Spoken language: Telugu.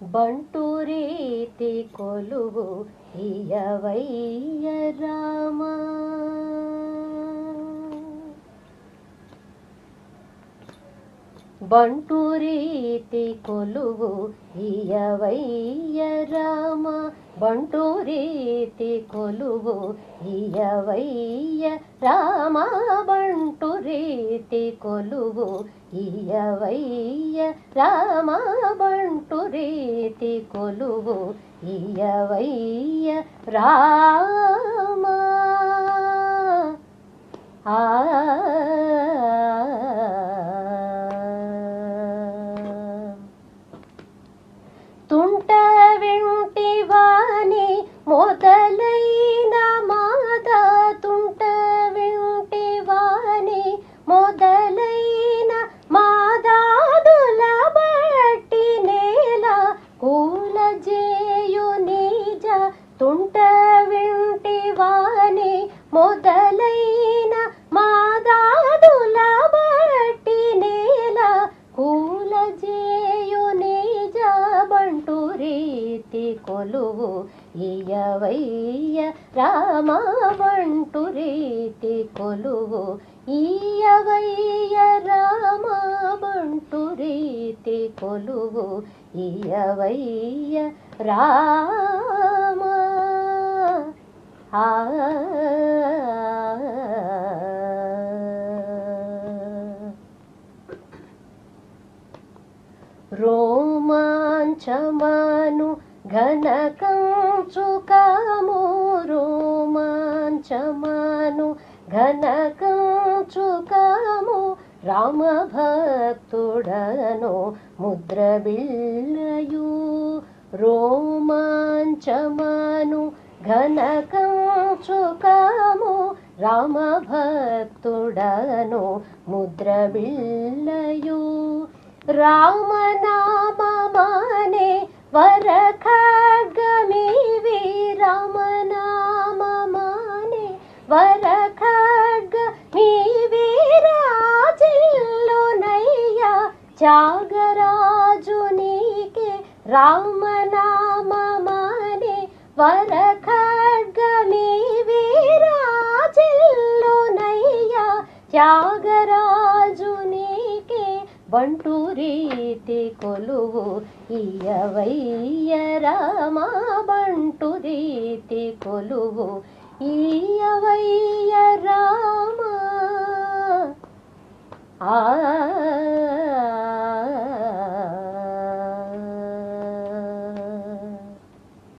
బంటు రీతి కొలువు ఇయవయ్య రామ బంటు రీతి కొలువు ఇయవయ్య రామ బంటు రీతి కొలువు ఇయవయ్య రామ బంటు రీతి కొలువు ఇయవయ్య రామ బంటు రీతి కొలువు ఇయవయ్య రామ తుంట వెంటివాని మొదలైన మాద తుంట వెంటివాని మొదలైన మాదాదుల బట్టి నేల కూలజేయు నిజ తుంట వెంటివాని మొదలైన మాదాదుల బట్టి నేల కూలజేయు నిజ బంటు రీతి కొలువు ఇయవయ్య రామ బంటు రీతి కొలువు ఇయవయ్య రామ బంటు రీతి కొలువు ఇయవయ్య రామ రోమాంచమాను ఘనకంచుకాము రోమాంచమాను ఘనకంచుకాము రామభక్తుడను ముద్రబిల్లయు రోమాంచమాను ఘనకంచుకాము రామభక్తుడను ముద్రబిల్లయు రామనామమానే వరఖడ్గమీవి రామనామమానే వరఖడ్గమీవి రాజిల్లునయ్య త్యాగరాజునికే రామనామమానే వరఖడ్గమీవి రాజిల్లునయ్య త్యాగరాజునికే బంటు రీతి కొలువు ఇయవయ్య రామ బంటు రీతి కొలువు ఇయవయ్య రామ